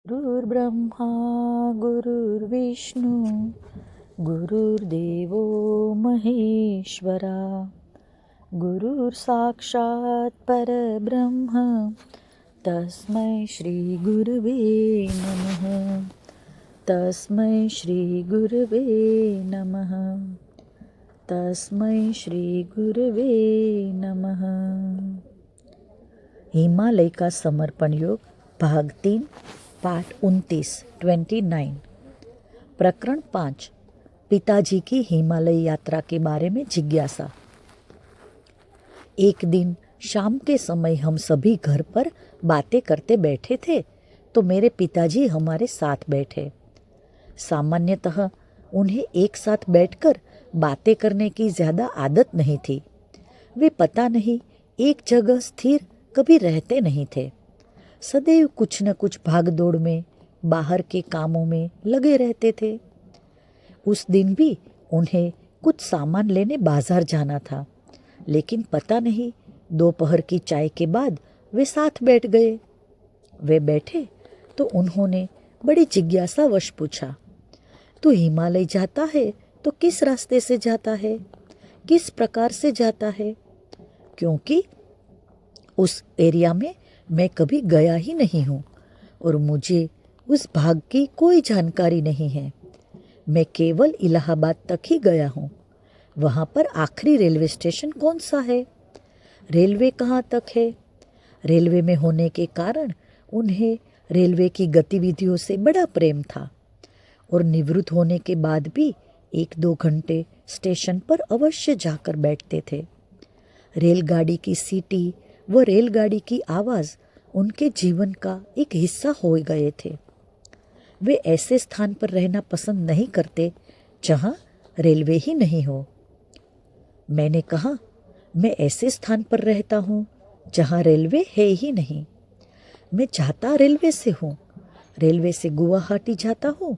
गुरुर्ब्रह्मा गुरुर्विष्णु गुरुर्देवो महेश्वरा गुरुर्साक्षात् परब्रह्म तस्मै श्रीगुरवे नमः तस्मै श्रीगुरवे नमः तस्मै श्रीगुरवे नमः। हिमालय का समर्पण योग भाग 3 पाठ 29 प्रकरण 5 पिताजी की हिमालय यात्रा के बारे में जिज्ञासा। एक दिन शाम के समय हम सभी घर पर बातें करते बैठे थे तो मेरे पिताजी हमारे साथ बैठे। सामान्यतः उन्हें एक साथ बैठकर बातें करने की ज़्यादा आदत नहीं थी। वे पता नहीं एक जगह स्थिर कभी रहते नहीं थे। सदैव कुछ न कुछ भाग दौड़ में बाहर के कामों में लगे रहते थे। उस दिन भी उन्हें कुछ सामान लेने बाजार जाना था, लेकिन पता नहीं दोपहर की चाय के बाद वे साथ बैठ गए। वे बैठे तो उन्होंने बड़ी जिज्ञासावश पूछा, तू हिमालय जाता है तो किस रास्ते से जाता है, किस प्रकार से जाता है? क्योंकि उस एरिया में मैं कभी गया ही नहीं हूँ और मुझे उस भाग की कोई जानकारी नहीं है। मैं केवल इलाहाबाद तक ही गया हूँ। वहाँ पर आखिरी रेलवे स्टेशन कौन सा है? रेलवे कहाँ तक है? रेलवे में होने के कारण उन्हें रेलवे की गतिविधियों से बड़ा प्रेम था और निवृत्त होने के बाद भी 1-2 घंटे स्टेशन पर अवश्य जाकर बैठते थे। रेलगाड़ी की सीटी व रेलगाड़ी की आवाज़ उनके जीवन का एक हिस्सा हो गए थे। वे ऐसे स्थान पर रहना पसंद नहीं करते जहाँ रेलवे ही नहीं हो। मैंने कहा, मैं ऐसे स्थान पर रहता हूँ जहाँ रेलवे है ही नहीं। मैं जाता रेलवे से हूँ। रेलवे से गुवाहाटी जाता हूँ।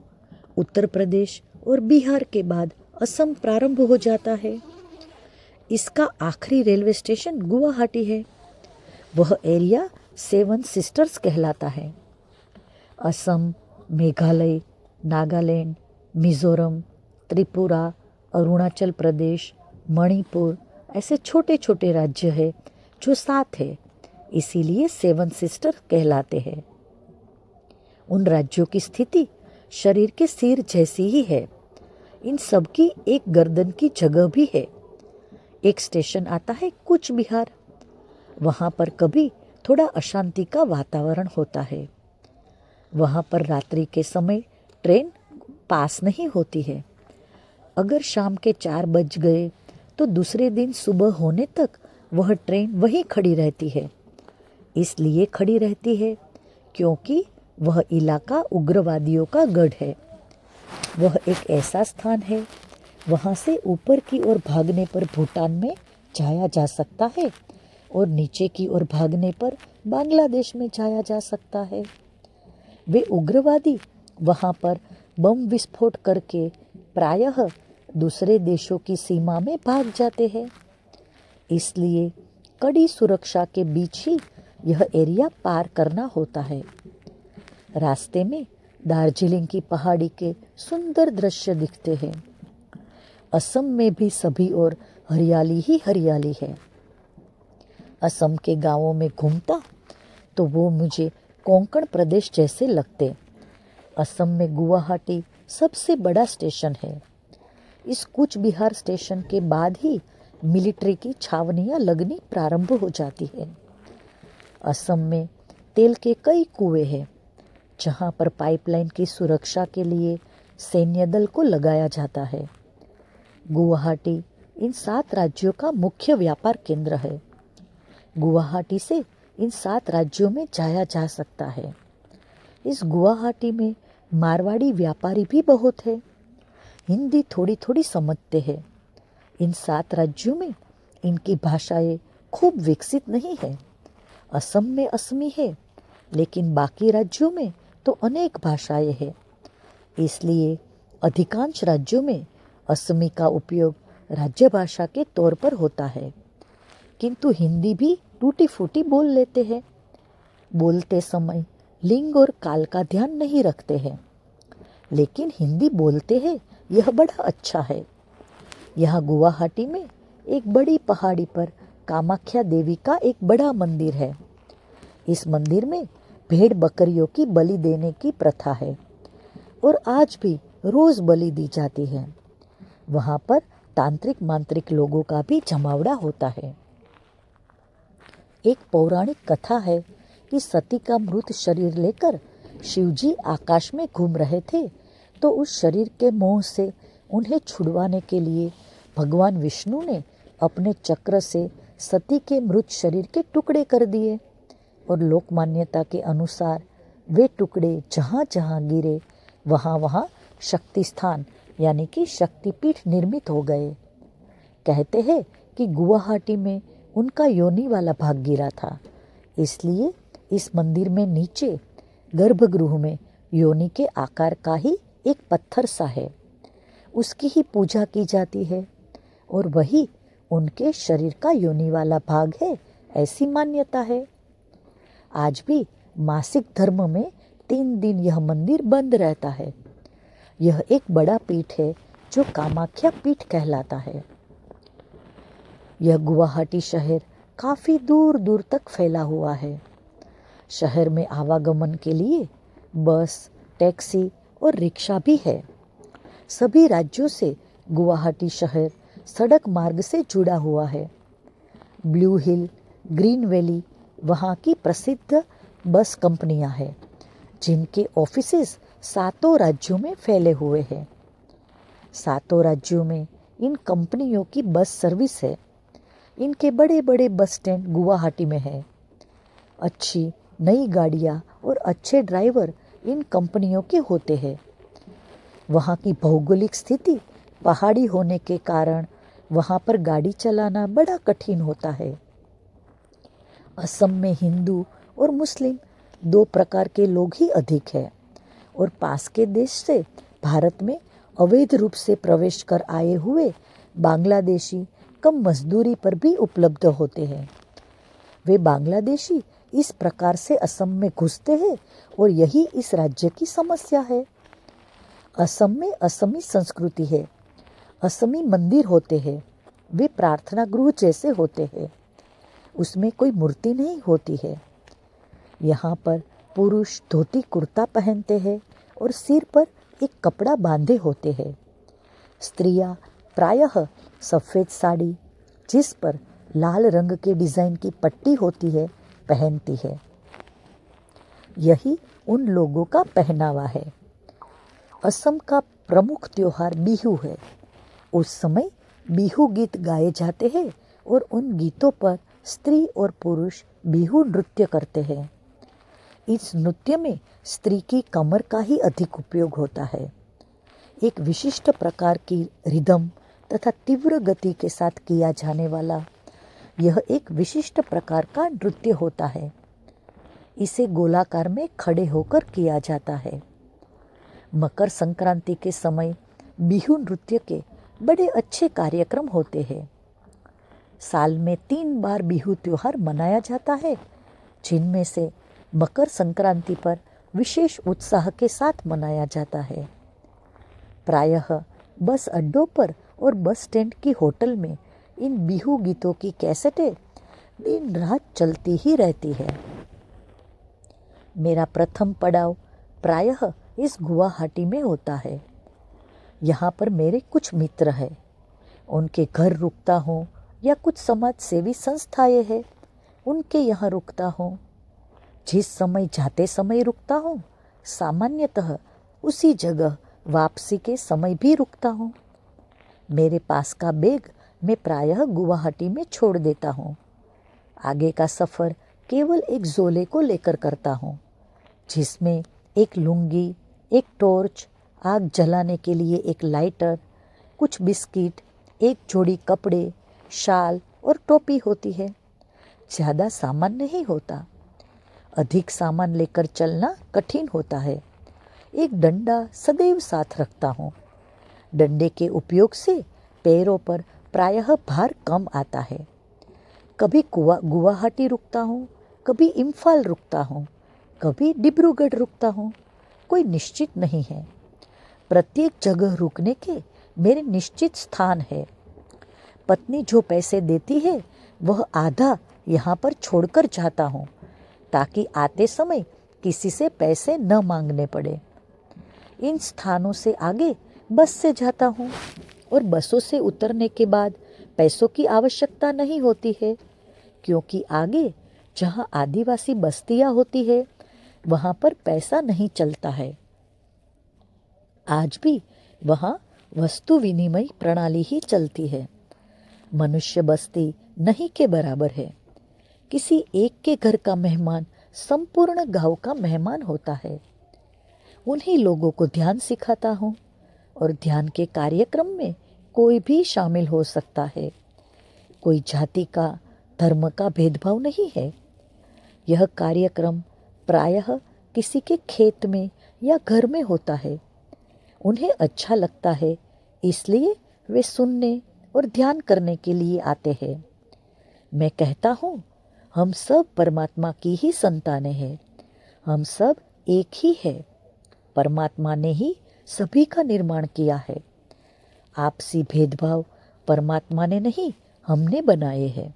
उत्तर प्रदेश और बिहार के बाद असम प्रारंभ हो जाता है। इसका आखिरी रेलवे स्टेशन गुवाहाटी है। वह एरिया 7 सिस्टर्स कहलाता है। असम, मेघालय, नागालैंड, मिज़ोरम, त्रिपुरा, अरुणाचल प्रदेश, मणिपुर ऐसे छोटे छोटे राज्य हैं जो 7 है, इसीलिए 7 सिस्टर कहलाते हैं। उन राज्यों की स्थिति शरीर के सिर जैसी ही है। इन सब की एक गर्दन की जगह भी है। एक स्टेशन आता है कूच बिहार। वहाँ पर कभी थोड़ा अशांति का वातावरण होता है। वहाँ पर रात्रि के समय ट्रेन पास नहीं होती है। अगर शाम के 4 बज गए तो दूसरे दिन सुबह होने तक वह ट्रेन वहीं खड़ी रहती है। इसलिए खड़ी रहती है क्योंकि वह इलाका उग्रवादियों का गढ़ है। वह एक ऐसा स्थान है, वहाँ से ऊपर की ओर भागने पर भूटान में जाया जा सकता है और नीचे की ओर भागने पर बांग्लादेश में जाया जा सकता है। वे उग्रवादी वहाँ पर बम विस्फोट करके प्रायः दूसरे देशों की सीमा में भाग जाते हैं। इसलिए कड़ी सुरक्षा के बीच ही यह एरिया पार करना होता है। रास्ते में दार्जिलिंग की पहाड़ी के सुंदर दृश्य दिखते हैं। असम में भी सभी ओर हरियाली ही हरियाली है। असम के गांवों में घूमता तो वो मुझे कोंकण प्रदेश जैसे लगते। असम में गुवाहाटी सबसे बड़ा स्टेशन है। इस कूच बिहार स्टेशन के बाद ही मिलिट्री की छावनियां लगनी प्रारंभ हो जाती है। असम में तेल के कई कुएं हैं जहां पर पाइपलाइन की सुरक्षा के लिए सैन्य दल को लगाया जाता है। गुवाहाटी इन 7 राज्यों का मुख्य व्यापार केंद्र है। गुवाहाटी से इन 7 राज्यों में जाया जा सकता है। इस गुवाहाटी में मारवाड़ी व्यापारी भी बहुत है। हिंदी थोड़ी थोड़ी समझते हैं। इन 7 राज्यों में इनकी भाषाएं खूब विकसित नहीं है। असम में असमी है, लेकिन बाकी राज्यों में तो अनेक भाषाएं हैं। इसलिए अधिकांश राज्यों में असमी का उपयोग राज्य भाषा के तौर पर होता है, किंतु हिंदी भी टूटी फूटी बोल लेते हैं। बोलते समय लिंग और काल का ध्यान नहीं रखते हैं, लेकिन हिंदी बोलते हैं, यह बड़ा अच्छा है। यहाँ गुवाहाटी में एक बड़ी पहाड़ी पर कामाख्या देवी का एक बड़ा मंदिर है। इस मंदिर में भेड़ बकरियों की बलि देने की प्रथा है और आज भी रोज बलि दी जाती है। वहाँ पर तांत्रिक मांत्रिक लोगों का भी जमावड़ा होता है। एक पौराणिक कथा है कि सती का मृत शरीर लेकर शिवजी आकाश में घूम रहे थे, तो उस शरीर के मोह से उन्हें छुड़वाने के लिए भगवान विष्णु ने अपने चक्र से सती के मृत शरीर के टुकड़े कर दिए और लोक मान्यता के अनुसार वे टुकड़े जहाँ जहाँ गिरे वहाँ वहाँ शक्ति स्थान यानी कि शक्तिपीठ निर्मित हो गए। कहते हैं कि गुवाहाटी में उनका योनि वाला भाग गिरा था, इसलिए इस मंदिर में नीचे गर्भगृह में योनि के आकार का ही एक पत्थर सा है, उसकी ही पूजा की जाती है और वही उनके शरीर का योनि वाला भाग है, ऐसी मान्यता है। आज भी मासिक धर्म में 3 दिन यह मंदिर बंद रहता है। यह एक बड़ा पीठ है जो कामाख्या पीठ कहलाता है। यह गुवाहाटी शहर काफ़ी दूर दूर तक फैला हुआ है। शहर में आवागमन के लिए बस, टैक्सी और रिक्शा भी है। सभी राज्यों से गुवाहाटी शहर सड़क मार्ग से जुड़ा हुआ है। ब्लू हिल, ग्रीन वैली वहाँ की प्रसिद्ध बस कंपनियाँ हैं, जिनके ऑफिसेस 7 राज्यों में फैले हुए हैं। 7 राज्यों में इन कंपनियों की बस सर्विस है। इनके बड़े बड़े बस स्टैंड गुवाहाटी में है। अच्छी नई गाड़ियाँ और अच्छे ड्राइवर इन कंपनियों के होते हैं। वहाँ की भौगोलिक स्थिति पहाड़ी होने के कारण वहाँ पर गाड़ी चलाना बड़ा कठिन होता है। असम में हिंदू और मुस्लिम 2 प्रकार के लोग ही अधिक है और पास के देश से भारत में अवैध रूप से प्रवेश कर आए हुए बांग्लादेशी कम मजदूरी पर भी उपलब्ध होते हैं। वे बांग्लादेशी इस प्रकार से असम में घुसते हैं और यही इस राज्य की समस्या है। असम में असमी संस्कृति है। असमी मंदिर होते हैं, वे प्रार्थना गृह जैसे होते हैं। उसमें कोई मूर्ति नहीं होती है। यहाँ पर पुरुष धोती कुर्ता पहनते हैं और सिर पर एक कपड़ा बांधे होते हैं। स्त्रियाँ प्रायः सफ़ेद साड़ी जिस पर लाल रंग के डिज़ाइन की पट्टी होती है पहनती है। यही उन लोगों का पहनावा है। असम का प्रमुख त्योहार बिहू है। उस समय बिहू गीत गाए जाते हैं और उन गीतों पर स्त्री और पुरुष बिहू नृत्य करते हैं। इस नृत्य में स्त्री की कमर का ही अधिक उपयोग होता है। एक विशिष्ट प्रकार की रिदम तथा तीव्र गति के साथ किया जाने वाला यह एक विशिष्ट प्रकार का नृत्य होता है। इसे गोलाकार में खड़े होकर किया जाता है। मकर संक्रांति के समय बिहू नृत्य के बड़े अच्छे कार्यक्रम होते हैं। साल में 3 बार बिहू त्योहार मनाया जाता है, जिनमें से मकर संक्रांति पर विशेष उत्साह के साथ मनाया जाता है। प्रायः बस अड्डों पर और बस स्टैंड की होटल में इन बिहू गीतों की कैसेटें दिन रात चलती ही रहती है। मेरा प्रथम पड़ाव प्रायः इस गुवाहाटी में होता है। यहाँ पर मेरे कुछ मित्र हैं। उनके घर रुकता हूँ या कुछ समाज सेवी संस्थाएं हैं, उनके यहाँ रुकता हूँ। जिस समय जाते समय रुकता हूँ, सामान्यतः उसी जगह वापसी के समय भी रुकता हूँ। मेरे पास का बैग मैं प्रायः गुवाहाटी में छोड़ देता हूँ। आगे का सफ़र केवल एक झोले को लेकर करता हूँ, जिसमें एक लुंगी, एक टॉर्च, आग जलाने के लिए एक लाइटर, कुछ बिस्किट, एक जोड़ी कपड़े, शाल और टोपी होती है। ज़्यादा सामान नहीं होता। अधिक सामान लेकर चलना कठिन होता है। एक डंडा सदैव साथ रखता हूँ। डंडे के उपयोग से पैरों पर प्रायः भार कम आता है। कभी गुवाहाटी रुकता हूँ, कभी इम्फाल रुकता हूँ, कभी डिब्रूगढ़ रुकता हूँ, कोई निश्चित नहीं है। प्रत्येक जगह रुकने के मेरे निश्चित स्थान है। पत्नी जो पैसे देती है वह आधा यहाँ पर छोड़कर जाता हूँ, ताकि आते समय किसी से पैसे न मांगने पड़े। इन स्थानों से आगे बस से जाता हूँ और बसों से उतरने के बाद पैसों की आवश्यकता नहीं होती है, क्योंकि आगे जहाँ आदिवासी बस्तियाँ होती है वहाँ पर पैसा नहीं चलता है। आज भी वहाँ वस्तु विनिमय प्रणाली ही चलती है। मनुष्य बस्ती नहीं के बराबर है। किसी एक के घर का मेहमान संपूर्ण गांव का मेहमान होता है। उन्हीं लोगों को ध्यान सिखाता हूँ और ध्यान के कार्यक्रम में कोई भी शामिल हो सकता है। कोई जाति का, धर्म का भेदभाव नहीं है। यह कार्यक्रम प्रायः किसी के खेत में या घर में होता है। उन्हें अच्छा लगता है, इसलिए वे सुनने और ध्यान करने के लिए आते हैं। मैं कहता हूँ, हम सब परमात्मा की ही संतानें हैं। हम सब एक ही है। परमात्मा ने ही सभी का निर्माण किया है। आपसी भेदभाव परमात्मा ने नहीं, हमने बनाए हैं।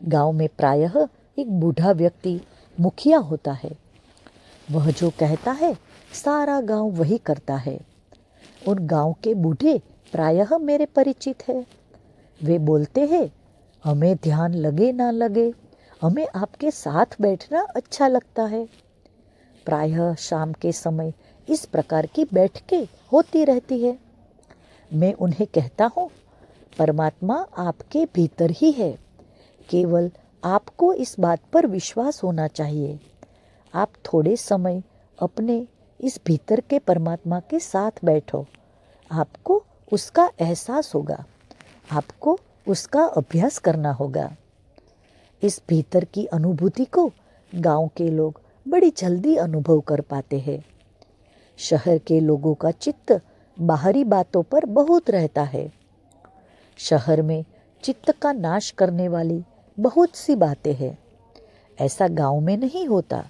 गांव में प्रायः एक बूढ़ा व्यक्ति मुखिया होता है। वह जो कहता है सारा गांव वही करता है। उन गांव के बूढ़े प्रायः मेरे परिचित है। वे बोलते हैं, हमें ध्यान लगे ना लगे, हमें आपके साथ बैठना अच्छा लगता है। प्रायः शाम के समय इस प्रकार की बैठकें होती रहती है। मैं उन्हें कहता हूँ, परमात्मा आपके भीतर ही है। केवल आपको इस बात पर विश्वास होना चाहिए। आप थोड़े समय अपने इस भीतर के परमात्मा के साथ बैठो। आपको उसका एहसास होगा। आपको उसका अभ्यास करना होगा। इस भीतर की अनुभूति को गांव के लोग बड़ी जल्दी अनुभव कर पाते हैं। शहर के लोगों का चित्त बाहरी बातों पर बहुत रहता है। शहर में चित्त का नाश करने वाली बहुत सी बातें हैं। ऐसा गांव में नहीं होता।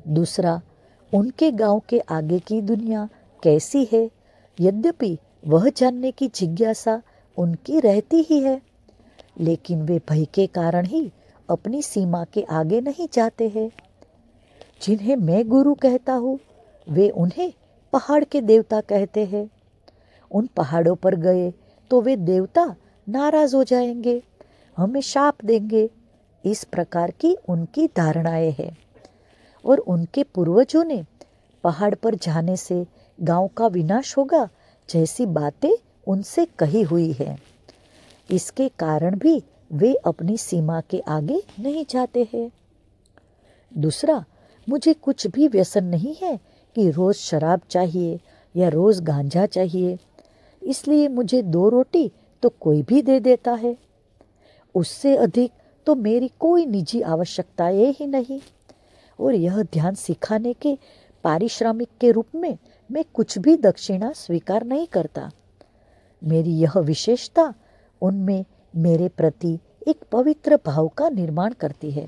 दूसरा, उनके गांव के आगे की दुनिया कैसी है, यद्यपि वह जानने की जिज्ञासा उनकी रहती ही है, लेकिन वे भय के कारण ही अपनी सीमा के आगे नहीं जाते हैं। जिन्हें मैं गुरु कहता हूँ, वे उन्हें पहाड़ के देवता कहते हैं। उन पहाड़ों पर गए तो वे देवता नाराज हो जाएंगे, हमें शाप देंगे। इस प्रकार की उनकी धारणाएं हैं। और उनके पूर्वजों ने पहाड़ पर जाने से गांव का विनाश होगा जैसी बातें उनसे कही हुई है। इसके कारण भी वे अपनी सीमा के आगे नहीं जाते हैं। दूसरा, मुझे कुछ भी व्यसन नहीं है कि रोज़ शराब चाहिए या रोज़ गांजा चाहिए, इसलिए मुझे 2 रोटी तो कोई भी दे देता है। उससे अधिक तो मेरी कोई निजी आवश्यकताएं ही नहीं। और यह ध्यान सिखाने के पारिश्रमिक के रूप में मैं कुछ भी दक्षिणा स्वीकार नहीं करता। मेरी यह विशेषता उनमें मेरे प्रति एक पवित्र भाव का निर्माण करती है।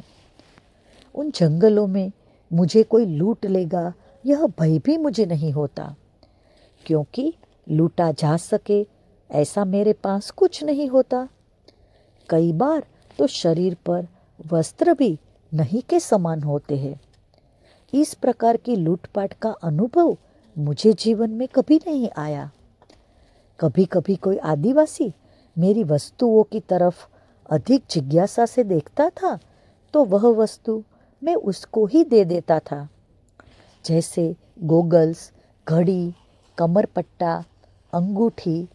उन जंगलों में मुझे कोई लूट लेगा यह भय भी मुझे नहीं होता, क्योंकि लूटा जा सके ऐसा मेरे पास कुछ नहीं होता। कई बार तो शरीर पर वस्त्र भी नहीं के समान होते हैं। इस प्रकार की लूटपाट का अनुभव मुझे जीवन में कभी नहीं आया। कभी कभी कोई आदिवासी मेरी वस्तुओं की तरफ अधिक जिज्ञासा से देखता था तो वह वस्तु मैं उसको ही दे देता था, जैसे गोगल्स, घड़ी, कमरपट्टा, अंगूठी,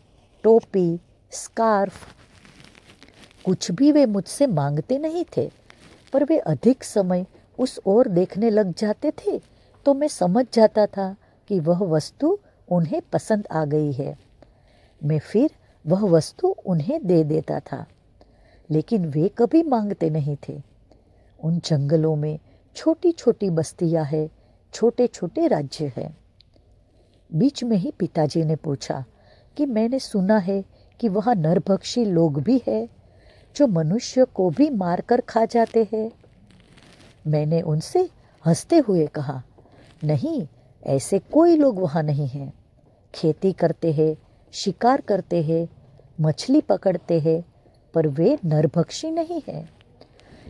टोपी, स्कार्फ। कुछ भी वे मुझसे मांगते नहीं थे, पर वे अधिक समय उस ओर देखने लग जाते थे तो मैं समझ जाता था कि वह वस्तु उन्हें पसंद आ गई है। मैं फिर वह वस्तु उन्हें दे देता था, लेकिन वे कभी मांगते नहीं थे। उन जंगलों में छोटी छोटी बस्तियां हैं, छोटे छोटे राज्य हैं। बीच में ही पिताजी ने पूछा कि मैंने सुना है कि वहाँ नरभक्षी लोग भी हैं जो मनुष्य को भी मारकर खा जाते हैं। मैंने उनसे हंसते हुए कहा, नहीं, ऐसे कोई लोग वहाँ नहीं हैं। खेती करते हैं, शिकार करते हैं, मछली पकड़ते हैं, पर वे नरभक्षी नहीं हैं।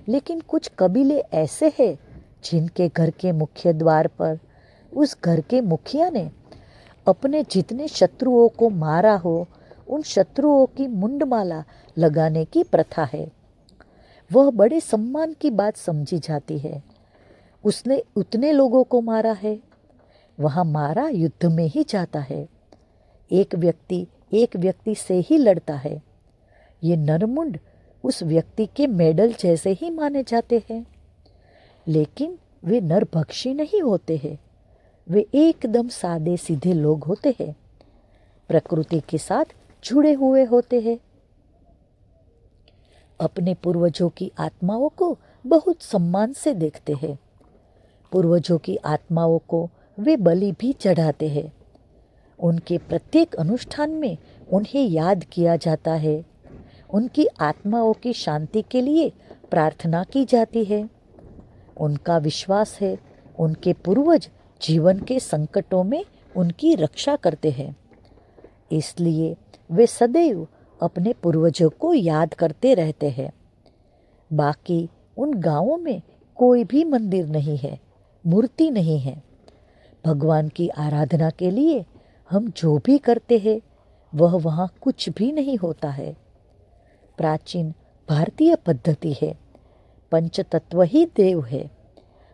लेकिन कुछ कबीले ऐसे हैं जिनके घर के मुख्य द्वार पर उस घर के मुखिया ने अपने जितने शत्रुओं को मारा हो, उन शत्रुओं की मुंडमाला लगाने की प्रथा है। वह बड़े सम्मान की बात समझी जाती है। उसने उतने लोगों को मारा है। वहाँ मारा युद्ध में ही जाता है। एक व्यक्ति से ही लड़ता है। ये नरमुंड उस व्यक्ति के मेडल जैसे ही माने जाते हैं। लेकिन वे नरभक्षी नहीं होते हैं। वे एकदम सादे सीधे लोग होते हैं, प्रकृति के साथ जुड़े हुए होते हैं। अपने पूर्वजों की आत्माओं को बहुत सम्मान से देखते हैं। पूर्वजों की आत्माओं को वे बलि भी चढ़ाते हैं। उनके प्रत्येक अनुष्ठान में उन्हें याद किया जाता है। उनकी आत्माओं की शांति के लिए प्रार्थना की जाती है। उनका विश्वास है उनके पूर्वज जीवन के संकटों में उनकी रक्षा करते हैं। इसलिए वे सदैव अपने पूर्वजों को याद करते रहते हैं। बाकी उन गांवों में कोई भी मंदिर नहीं है, मूर्ति नहीं है। भगवान की आराधना के लिए हम जो भी करते हैं वह वहाँ कुछ भी नहीं होता है। प्राचीन भारतीय पद्धति है, पंचतत्व ही देव है।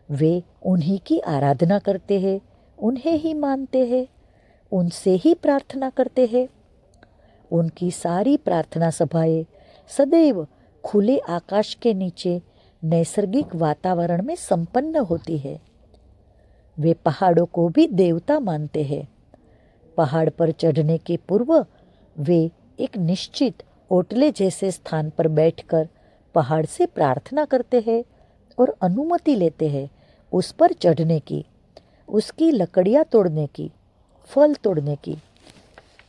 वे उन्हीं की आराधना करते हैं, उन्हें ही मानते हैं, उनसे ही प्रार्थना करते हैं। उनकी सारी प्रार्थना सभाएं सदैव खुले आकाश के नीचे नैसर्गिक वातावरण में संपन्न होती है। वे पहाड़ों को भी देवता मानते हैं। पहाड़ पर चढ़ने के पूर्व वे एक निश्चित ओटले जैसे स्थान पर बैठकर पहाड़ से प्रार्थना करते हैं और अनुमति लेते हैं उस पर चढ़ने की, उसकी लकड़ियाँ तोड़ने की, फल तोड़ने की।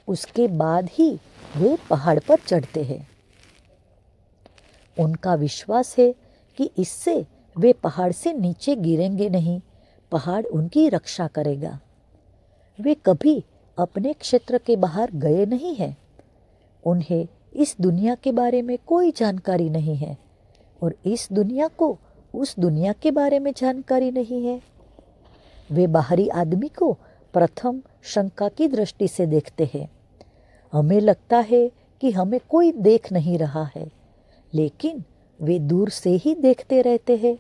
उसके बाद ही वे पहाड़ पर चढ़ते हैं। उनका विश्वास है कि इससे वे पहाड़ से नीचे गिरेंगे नहीं, पहाड़ उनकी रक्षा करेगा। वे कभी अपने क्षेत्र के बाहर गए नहीं हैं। उन्हें इस दुनिया के बारे में कोई जानकारी नहीं है और इस दुनिया को उस दुनिया के बारे में जानकारी नहीं है। वे बाहरी आदमी को प्रथम शंका की दृष्टि से देखते हैं। हमें लगता है कि हमें कोई देख नहीं रहा है, लेकिन वे दूर से ही देखते रहते हैं।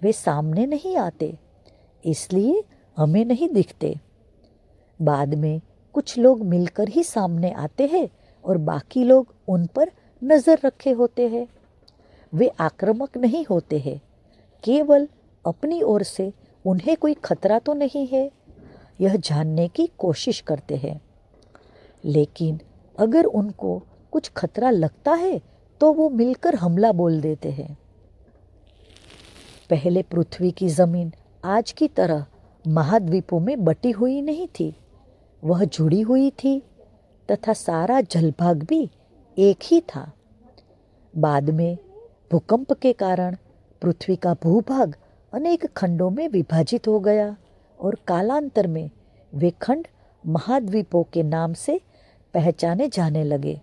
वे सामने नहीं आते, इसलिए हमें नहीं दिखते। बाद में कुछ लोग मिलकर ही सामने आते हैं और बाकी लोग उन पर नज़र रखे होते हैं। वे आक्रामक नहीं होते हैं, केवल अपनी ओर से उन्हें कोई खतरा तो नहीं है यह जानने की कोशिश करते हैं। लेकिन अगर उनको कुछ खतरा लगता है तो वो मिलकर हमला बोल देते हैं। पहले पृथ्वी की जमीन आज की तरह महाद्वीपों में बटी हुई नहीं थी। वह जुड़ी हुई थी तथा सारा जलभाग भी एक ही था। बाद में भूकंप के कारण पृथ्वी का भूभाग अनेक खंडों में विभाजित हो गया और कालांतर में वे खंड महाद्वीपों के नाम से पहचाने जाने लगे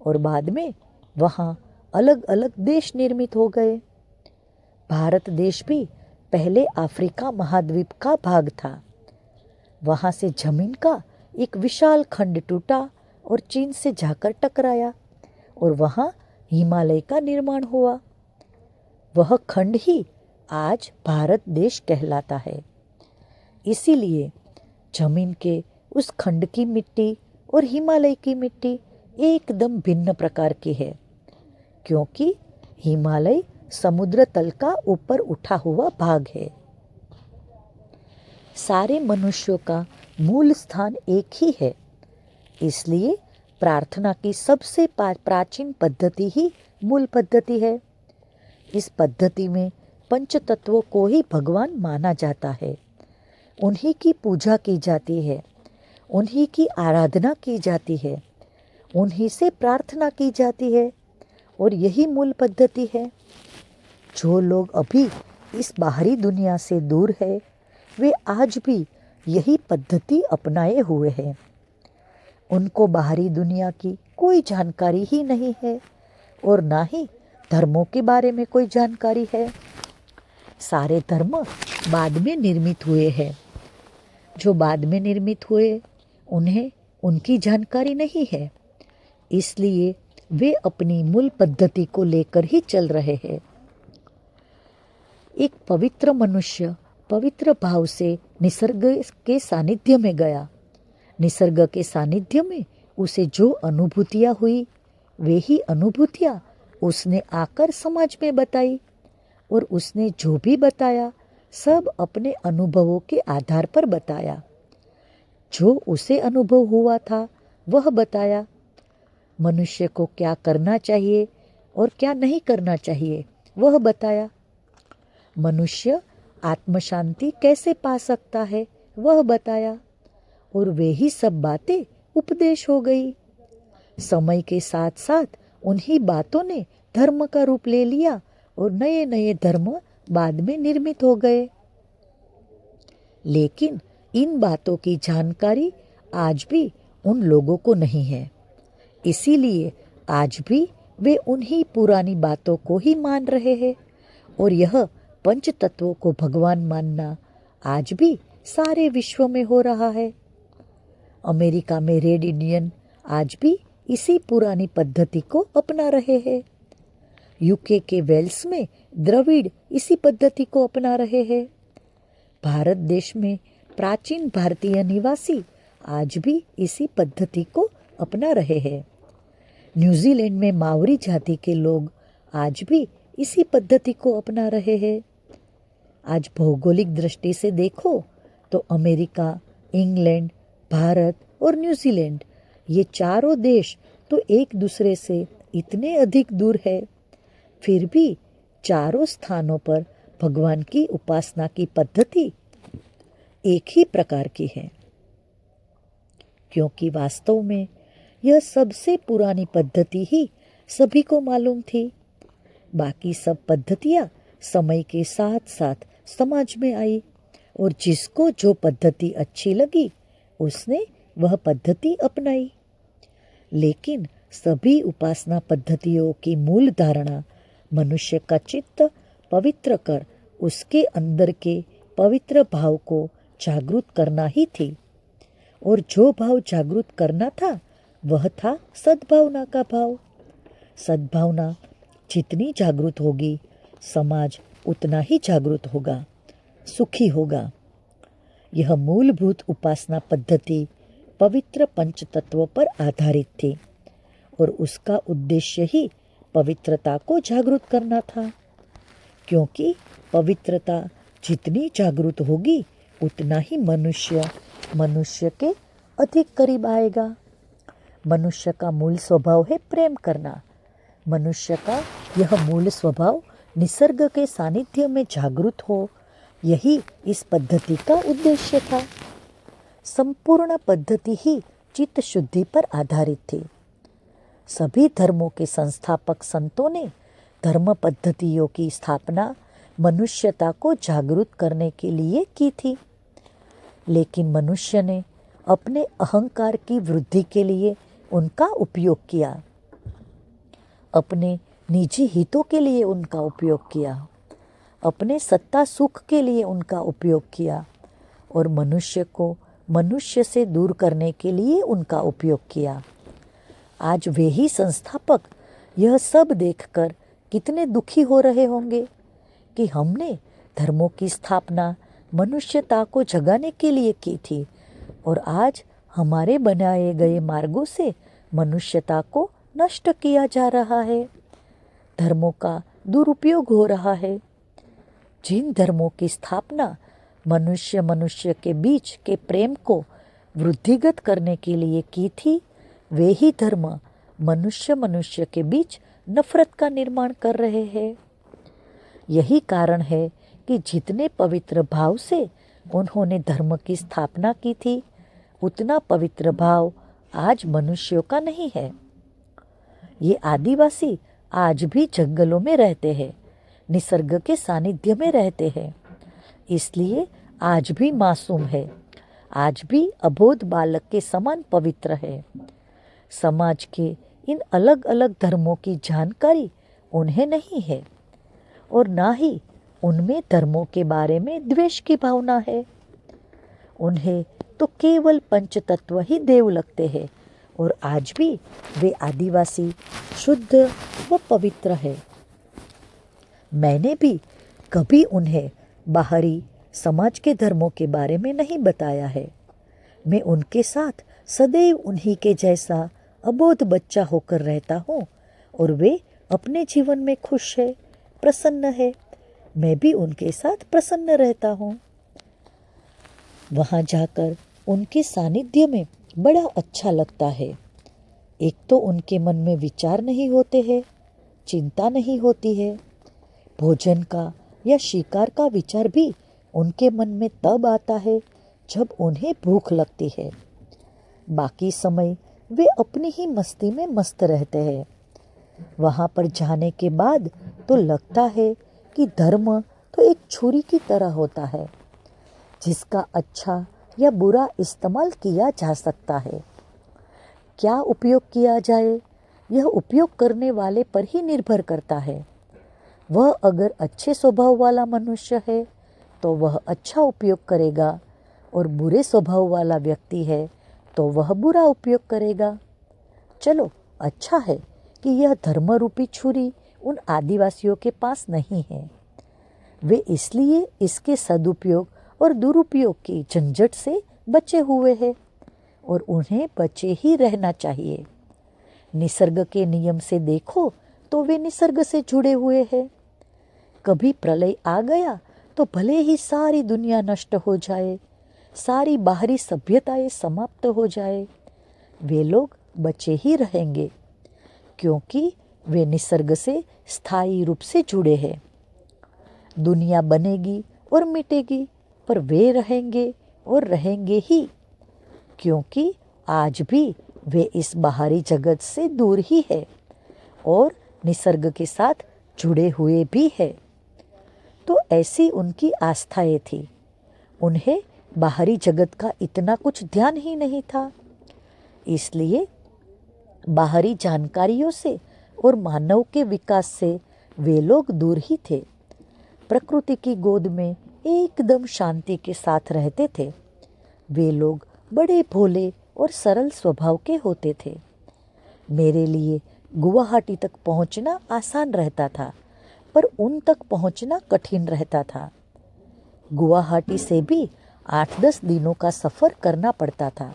और बाद में वहाँ अलग अलग देश निर्मित हो गए। भारत देश भी पहले अफ्रीका महाद्वीप का भाग था। वहाँ से जमीन का एक विशाल खंड टूटा और चीन से जाकर टकराया और वहाँ हिमालय का निर्माण हुआ। वह खंड ही आज भारत देश कहलाता है। इसीलिए जमीन के उस खंड की मिट्टी और हिमालय की मिट्टी एकदम भिन्न प्रकार की है, क्योंकि हिमालय समुद्र तल का ऊपर उठा हुआ भाग है। सारे मनुष्यों का मूल स्थान एक ही है, इसलिए प्रार्थना की सबसे प्राचीन पद्धति ही मूल पद्धति है। इस पद्धति में पंच तत्वों को ही भगवान माना जाता है। उन्हीं की पूजा की जाती है, उन्हीं की आराधना की जाती है, उन्हीं से प्रार्थना की जाती है और यही मूल पद्धति है। जो लोग अभी इस बाहरी दुनिया से दूर है, वे आज भी यही पद्धति अपनाए हुए हैं। उनको बाहरी दुनिया की कोई जानकारी ही नहीं है और ना ही धर्मों के बारे में कोई जानकारी है। सारे धर्म बाद में निर्मित हुए हैं। जो बाद में निर्मित हुए उन्हें उनकी जानकारी नहीं है, इसलिए वे अपनी मूल पद्धति को लेकर ही चल रहे हैं। एक पवित्र मनुष्य पवित्र भाव से निसर्ग के सानिध्य में गया। निसर्ग के सानिध्य में उसे जो अनुभूतियाँ हुई, वे ही अनुभूतियाँ उसने आकर समाज में बताई और उसने जो भी बताया सब अपने अनुभवों के आधार पर बताया। जो उसे अनुभव हुआ था वह बताया। मनुष्य को क्या करना चाहिए और क्या नहीं करना चाहिए वह बताया। मनुष्य आत्म शांति कैसे पा सकता है वह बताया और वे ही सब बातें उपदेश हो गई। समय के साथ साथ उन्हीं बातों ने धर्म का रूप ले लिया और नए नए धर्म बाद में निर्मित हो गए। लेकिन इन बातों की जानकारी आज भी उन लोगों को नहीं है, इसीलिए आज भी वे उन्हीं पुरानी बातों को ही मान रहे हैं और यह पंच तत्वों को भगवान मानना आज भी सारे विश्व में हो रहा है। अमेरिका में रेड इंडियन आज भी इसी पुरानी पद्धति को अपना रहे हैं। यूके के वेल्स में द्रविड़ इसी पद्धति को अपना रहे हैं। भारत देश में प्राचीन भारतीय निवासी आज भी इसी पद्धति को अपना रहे हैं। न्यूजीलैंड में मावरी जाति के लोग आज भी इसी पद्धति को अपना रहे हैं। आज भौगोलिक दृष्टि से देखो तो अमेरिका, इंग्लैंड, भारत और न्यूजीलैंड ये चारों देश तो एक दूसरे से इतने अधिक दूर है, फिर भी चारों स्थानों पर भगवान की उपासना की पद्धति एक ही प्रकार की है, क्योंकि वास्तव में यह सबसे पुरानी पद्धति ही सभी को मालूम थी। बाकी सब पद्धतियाँ समय के साथ साथ समाज में आई और जिसको जो पद्धति अच्छी लगी उसने वह पद्धति अपनाई। लेकिन सभी उपासना पद्धतियों की मूल धारणा मनुष्य का चित्त पवित्र कर उसके अंदर के पवित्र भाव को जागृत करना ही थी और जो भाव जागृत करना था वह था सद्भावना का भाव। सद्भावना जितनी जागृत होगी समाज उतना ही जागृत होगा, सुखी होगा। यह मूलभूत उपासना पद्धति पवित्र पंच तत्वों पर आधारित थी और उसका उद्देश्य ही पवित्रता को जागृत करना था, क्योंकि पवित्रता जितनी जागृत होगी उतना ही मनुष्य के अधिक करीब आएगा। मनुष्य का मूल स्वभाव है प्रेम करना। मनुष्य का यह मूल स्वभाव निसर्ग के सानिध्य में जागृत हो, यही इस पद्धति का उद्देश्य था। संपूर्ण पद्धति ही चित्त शुद्धि पर आधारित थी। सभी धर्मों के संस्थापक संतों ने धर्म पद्धतियों की स्थापना मनुष्यता को जागृत करने के लिए की थी, लेकिन मनुष्य ने अपने अहंकार की वृद्धि के लिए उनका उपयोग किया, अपने निजी हितों के लिए उनका उपयोग किया, अपने सत्ता सुख के लिए उनका उपयोग किया और मनुष्य को मनुष्य से दूर करने के लिए उनका उपयोग किया। आज वे ही संस्थापक यह सब देखकर कितने दुखी हो रहे होंगे कि हमने धर्मों की स्थापना मनुष्यता को जगाने के लिए की थी और आज हमारे बनाए गए मार्गों से मनुष्यता को नष्ट किया जा रहा है। धर्मों का दुरुपयोग हो रहा है। जिन धर्मों की स्थापना मनुष्य के बीच के प्रेम को वृद्धिगत करने के लिए की थी, वे ही धर्म मनुष्य के बीच नफरत का निर्माण कर रहे हैं। यही कारण है कि जितने पवित्र भाव से उन्होंने धर्म की स्थापना की थी, उतना पवित्र भाव आज मनुष्यों का नहीं है। ये आदिवासी आज भी जंगलों में रहते हैं, निसर्ग के सानिध्य में रहते हैं, इसलिए आज भी मासूम है, आज भी अबोध बालक के समान पवित्र है। समाज के इन अलग अलग धर्मों की जानकारी उन्हें नहीं है और ना ही उनमें धर्मों के बारे में द्वेष की भावना है। उन्हें तो केवल पंचतत्व ही देव लगते हैं और आज भी वे आदिवासी शुद्ध व पवित्र है। मैंने भी कभी उन्हें बाहरी समाज के धर्मों के बारे में नहीं बताया है। मैं उनके साथ सदैव उन्हीं के जैसा अबोध बच्चा होकर रहता हूँ और वे अपने जीवन में खुश है, प्रसन्न है। मैं भी उनके साथ प्रसन्न रहता हूँ। वहाँ जाकर उनके सानिध्य में बड़ा अच्छा लगता है। एक तो उनके मन में विचार नहीं होते हैं, चिंता नहीं होती है। भोजन का या शिकार का विचार भी उनके मन में तब आता है जब उन्हें भूख लगती है। बाकी समय वे अपनी ही मस्ती में मस्त रहते हैं। वहाँ पर जाने के बाद तो लगता है कि धर्म तो एक छुरी की तरह होता है जिसका अच्छा या बुरा इस्तेमाल किया जा सकता है। क्या उपयोग किया जाए, यह उपयोग करने वाले पर ही निर्भर करता है। वह अगर अच्छे स्वभाव वाला मनुष्य है तो वह अच्छा उपयोग करेगा और बुरे स्वभाव वाला व्यक्ति है तो वह बुरा उपयोग करेगा। चलो, अच्छा है कि यह धर्म रूपी छुरी उन आदिवासियों के पास नहीं है। वे इसलिए इसके सदुपयोग और दुरुपयोग की झंझट से बचे हुए हैं और उन्हें बचे ही रहना चाहिए। निसर्ग के नियम से देखो तो वे निसर्ग से जुड़े हुए हैं। कभी प्रलय आ गया तो भले ही सारी दुनिया नष्ट हो जाए, सारी बाहरी सभ्यताएं समाप्त हो जाए, वे लोग बचे ही रहेंगे क्योंकि वे निसर्ग से स्थायी रूप से जुड़े हैं। दुनिया बनेगी और मिटेगी पर वे रहेंगे और रहेंगे ही, क्योंकि आज भी वे इस बाहरी जगत से दूर ही है और निसर्ग के साथ जुड़े हुए भी है। तो ऐसी उनकी आस्थाएं थी। उन्हें बाहरी जगत का इतना कुछ ध्यान ही नहीं था, इसलिए बाहरी जानकारियों से और मानव के विकास से वे लोग दूर ही थे। प्रकृति की गोद में एकदम शांति के साथ रहते थे। वे लोग बड़े भोले और सरल स्वभाव के होते थे। मेरे लिए गुवाहाटी तक पहुंचना आसान रहता था, पर उन तक पहुंचना कठिन रहता था। गुवाहाटी से भी 8-10 दिनों का सफ़र करना पड़ता था।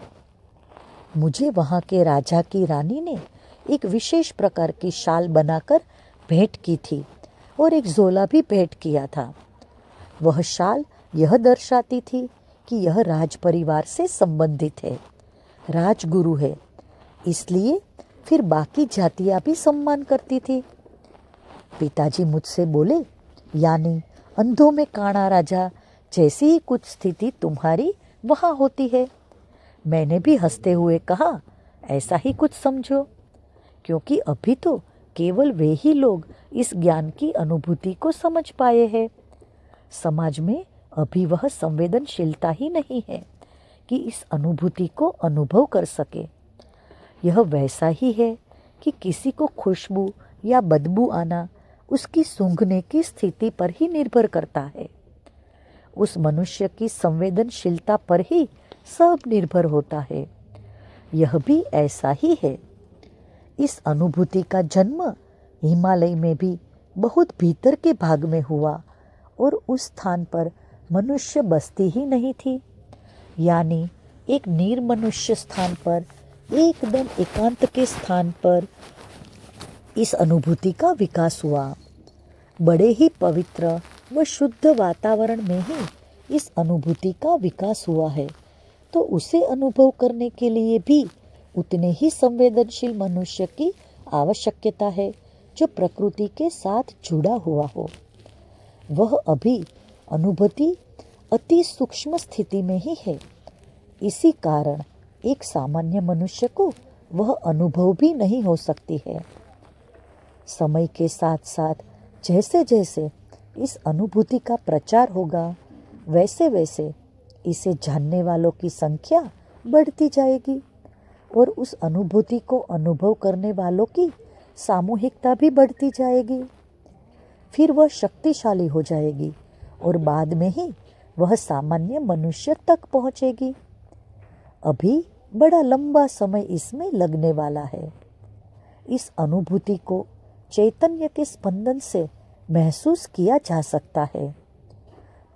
मुझे वहाँ के राजा की रानी ने एक विशेष प्रकार की शाल बनाकर भेंट की थी और एक झोला भी भेंट किया था। वह शाल यह दर्शाती थी कि यह राज परिवार से संबंधित है, राजगुरु है, इसलिए फिर बाकी जातियाँ भी सम्मान करती थी। पिताजी मुझसे बोले, यानी अंधों में काना राजा जैसी ही कुछ स्थिति तुम्हारी वहाँ होती है। मैंने भी हंसते हुए कहा, ऐसा ही कुछ समझो, क्योंकि अभी तो केवल वे ही लोग इस ज्ञान की अनुभूति को समझ पाए हैं। समाज में अभी वह संवेदनशीलता ही नहीं है कि इस अनुभूति को अनुभव कर सके। यह वैसा ही है कि किसी को खुशबू या बदबू आना उसकी सूंघने की स्थिति पर ही निर्भर करता है। उस मनुष्य की संवेदनशीलता पर ही सब निर्भर होता है। यह भी ऐसा ही है। इस अनुभूति का जन्म हिमालय में भी बहुत भीतर के भाग में हुआ और उस स्थान पर मनुष्य बसती ही नहीं थी, यानी एक निर्मनुष्य स्थान पर, एकदम एकांत के स्थान पर इस अनुभूति का विकास हुआ। बड़े ही पवित्र व शुद्ध वातावरण में ही इस अनुभूति का विकास हुआ है, तो उसे अनुभव करने के लिए भी उतने ही संवेदनशील मनुष्य की आवश्यकता है जो प्रकृति के साथ जुड़ा हुआ हो। वह अभी अनुभूति अति सूक्ष्म स्थिति में ही है। इसी कारण एक सामान्य मनुष्य को वह अनुभव भी नहीं हो सकती है। समय के साथ साथ जैसे जैसे इस अनुभूति का प्रचार होगा, वैसे वैसे इसे जानने वालों की संख्या बढ़ती जाएगी और उस अनुभूति को अनुभव करने वालों की सामूहिकता भी बढ़ती जाएगी। फिर वह शक्तिशाली हो जाएगी और बाद में ही वह सामान्य मनुष्य तक पहुंचेगी। अभी बड़ा लंबा समय इसमें लगने वाला है। इस अनुभूति को चैतन्य के स्पंदन से महसूस किया जा सकता है।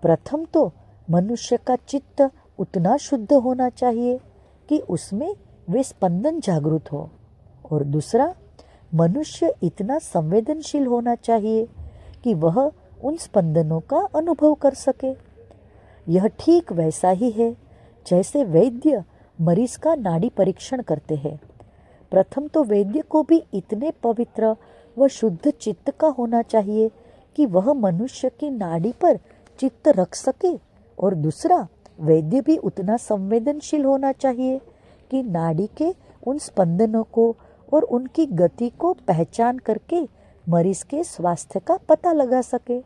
प्रथम तो मनुष्य का चित्त उतना शुद्ध होना चाहिए कि उसमें वे स्पंदन जागृत हो, और दूसरा, मनुष्य इतना संवेदनशील होना चाहिए कि वह उन स्पंदनों का अनुभव कर सके। यह ठीक वैसा ही है जैसे वैद्य मरीज का नाड़ी परीक्षण करते हैं। प्रथम तो वैद्य को भी इतने पवित्र व शुद्ध चित्त का होना चाहिए कि वह मनुष्य की नाड़ी पर चित्त रख सके, और दूसरा, वैद्य भी उतना संवेदनशील होना चाहिए कि नाड़ी के उन स्पंदनों को और उनकी गति को पहचान करके मरीज के स्वास्थ्य का पता लगा सके।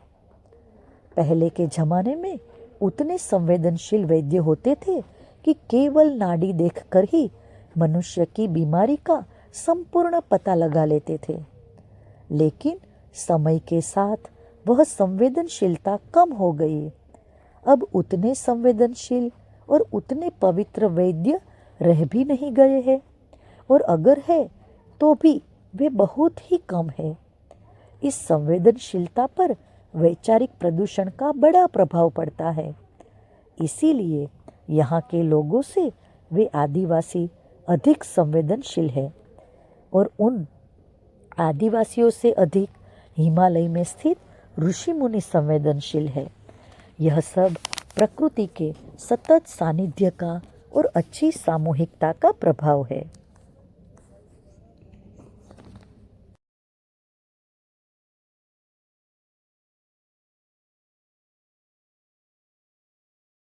पहले के जमाने में उतने संवेदनशील वैद्य होते थे कि केवल नाड़ी देखकर ही मनुष्य की बीमारी का संपूर्ण पता लगा लेते थे। लेकिन समय के साथ वह संवेदनशीलता कम हो गई। अब उतने संवेदनशील और उतने पवित्र वैद्य रह भी नहीं गए हैं, और अगर है तो भी वे बहुत ही कम है। इस संवेदनशीलता पर वैचारिक प्रदूषण का बड़ा प्रभाव पड़ता है। इसीलिए यहाँ के लोगों से वे आदिवासी अधिक संवेदनशील है, और उन आदिवासियों से अधिक हिमालय में स्थित ऋषि मुनि संवेदनशील है। यह सब प्रकृति के सतत सानिध्य का और अच्छी सामूहिकता का प्रभाव है।